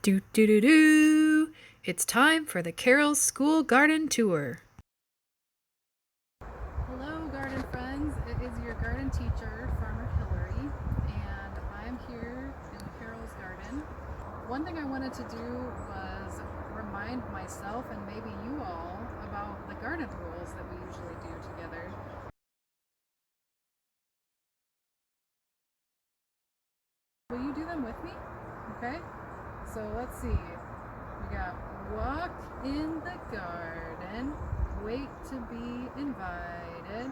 Do do do do! It's time for the Carrolls School Garden tour. Hello garden friends, it is your garden teacher, Farmer Hillary, and I'm here in the Carrolls Garden. One thing I wanted to do was remind myself and maybe you all about the garden rules that we usually do together. Will you do them with me? Okay, so let's see. We got walk in the garden, wait to be invited,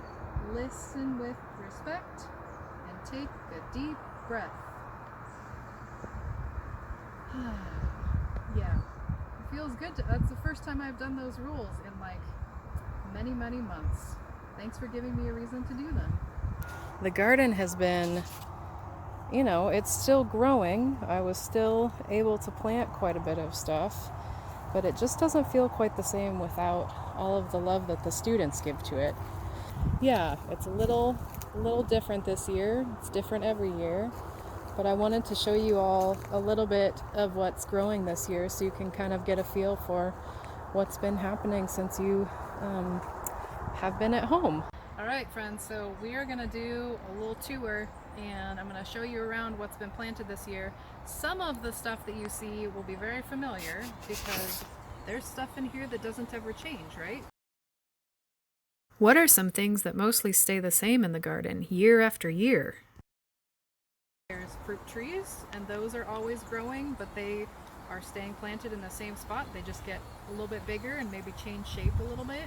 listen with respect, and take a deep breath. Yeah, it feels good. That's the first time I've done those rules in like many months. Thanks for giving me a reason to do them. The garden has been, it's still growing. I was still able to plant quite a bit of stuff, but it just doesn't feel quite the same without all of the love that the students give to it. Yeah, it's a little different this year. It's different every year, but I wanted to show you all a little bit of what's growing this year so you can kind of get a feel for what's been happening since you have been at home. All right, friends, so we are going to do a little tour and I'm going to show you around what's been planted this year. Some of the stuff that you see will be very familiar because there's stuff in here that doesn't ever change, right? What are some things that mostly stay the same in the garden year after year? There's fruit trees, and those are always growing, but they are staying planted in the same spot. They just get a little bit bigger and maybe change shape a little bit.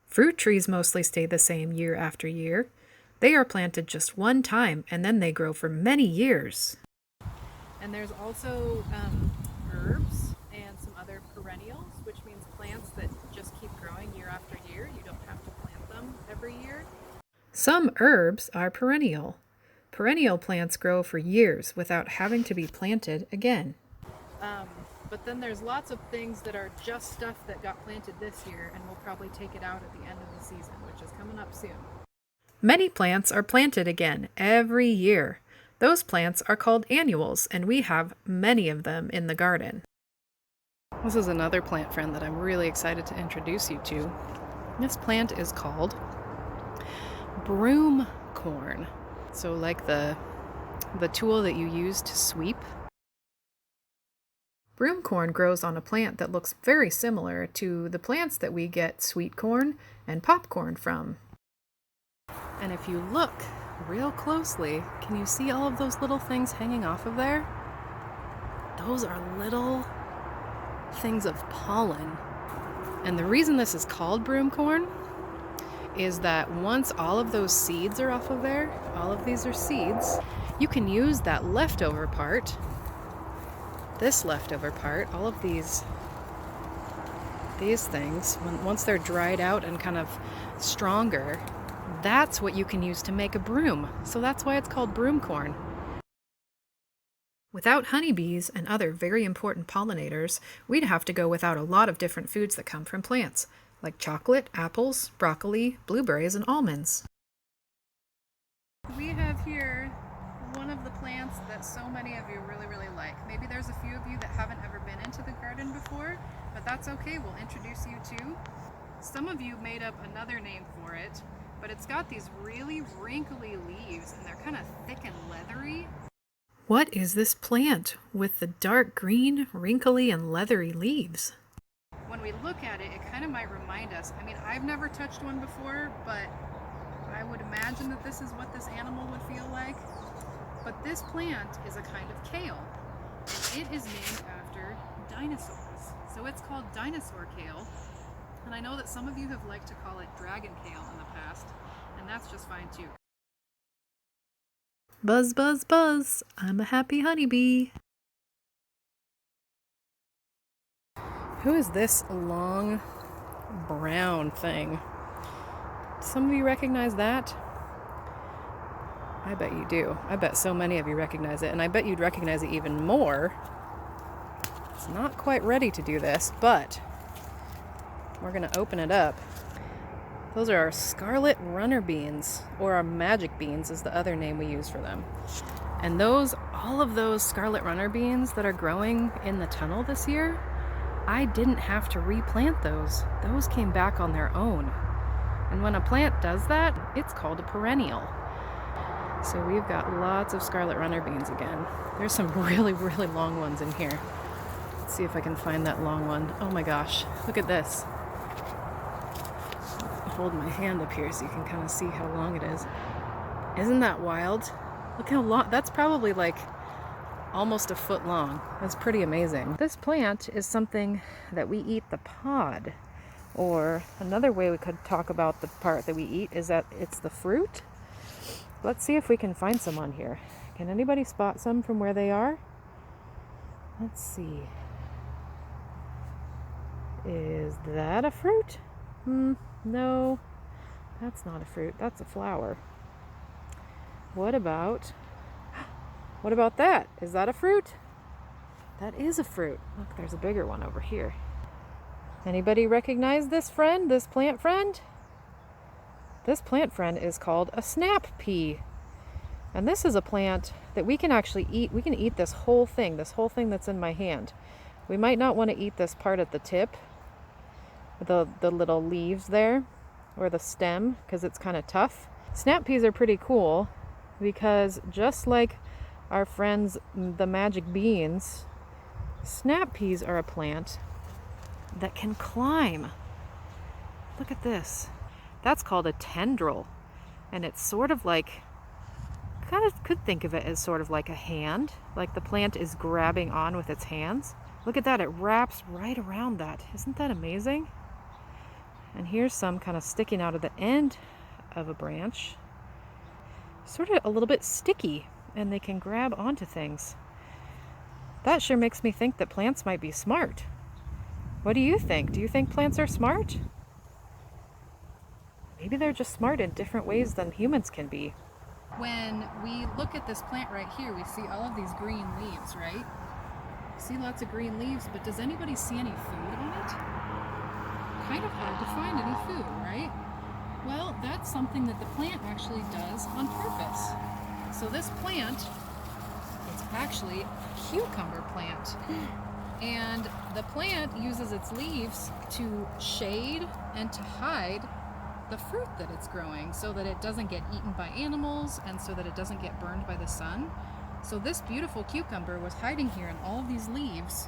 Fruit trees mostly stay the same year after year. They are planted just one time and then they grow for many years. And there's also herbs and some other perennials, which means plants that just keep growing year after year. You don't have to plant them every year. Some herbs are perennial. Perennial plants grow for years without having to be planted again. But then there's lots of things that are just stuff that got planted this year, and we'll probably take it out at the end of the season, which is coming up soon. Many plants are planted again every year. Those plants are called annuals, and we have many of them in the garden. This is another plant friend that I'm really excited to introduce you to. This plant is called broom corn. So like the tool that you use to sweep. Broom corn grows on a plant that looks very similar to the plants that we get sweet corn and popcorn from. And if you look real closely, can you see all of those little things hanging off of there? Those are little things of pollen. And the reason this is called broom corn is that once all of those seeds are off of there, all of these are seeds, you can use that leftover part, this leftover part, all of these things, once they're dried out and kind of stronger, that's what you can use to make a broom. So that's why it's called broom corn. Without honeybees and other very important pollinators, we'd have to go without a lot of different foods that come from plants, like chocolate, apples, broccoli, blueberries, and almonds. We have here one of the plants that so many of you really like. Maybe there's a few of you that haven't ever been into the garden before, but that's okay, we'll introduce you to. Some of you made up another name for it, but it's got these really wrinkly leaves and they're kind of thick and leathery. What is this plant with the dark green, wrinkly, and leathery leaves? When we look at it, it kind of might remind us. I mean, I've never touched one before, but I would imagine that this is what this animal would feel like. But this plant is a kind of kale, and it is named after dinosaurs. So it's called dinosaur kale, and I know that some of you have liked to call it dragon kale in the past, and that's just fine too. Buzz, buzz, buzz, I'm a happy honeybee. Who is this long brown thing? Some of you recognize that? I bet you do. I bet so many of you recognize it, and I bet you'd recognize it even more. It's not quite ready to do this, but we're going to open it up. Those are our scarlet runner beans, or our magic beans is the other name we use for them. And all of those scarlet runner beans that are growing in the tunnel this year, I didn't have to replant those. Those came back on their own. And when a plant does that, it's called a perennial. So we've got lots of scarlet runner beans again. There's some really, really long ones in here. Let's see if I can find that long one. Oh my gosh, look at this. Hold my hand up here so you can kind of see how long it is. Isn't that wild? Look how long, that's probably like almost a foot long. That's pretty amazing. This plant is something that we eat the pod. Or another way we could talk about the part that we eat is that it's the fruit. Let's see if we can find some on here. Can anybody spot some from where they are? Let's see. Is that a fruit? No, that's not a fruit. That's a flower. What about that? Is that a fruit? That is a fruit. Look, there's a bigger one over here. Anybody recognize this friend, this plant friend? This plant friend is called a snap pea. And this is a plant that we can actually eat. We can eat this whole thing that's in my hand. We might not want to eat this part at the tip, the little leaves there, or the stem, because it's kind of tough. Snap peas are pretty cool because just like our friends, the magic beans, snap peas are a plant that can climb. Look at this. That's called a tendril. And it's sort of like, kind of could think of it as sort of like a hand, like the plant is grabbing on with its hands. Look at that, it wraps right around that. Isn't that amazing? And here's some kind of sticking out of the end of a branch. Sort of a little bit sticky, and they can grab onto things. That sure makes me think that plants might be smart. What do you think? Do you think plants are smart? Maybe they're just smart in different ways than humans can be. When we look at this plant right here, we see all of these green leaves, right? See lots of green leaves, but does anybody see any food on it? Kind of hard to find any food, right? Well, that's something that the plant actually does on purpose. So this plant, it's actually a cucumber plant. And the plant uses its leaves to shade and to hide the fruit that it's growing so that it doesn't get eaten by animals and so that it doesn't get burned by the sun. So this beautiful cucumber was hiding here in all of these leaves.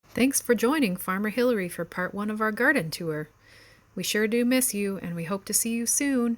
Thanks for joining Farmer Hillary for part 1 of our garden tour. We sure do miss you, and we hope to see you soon.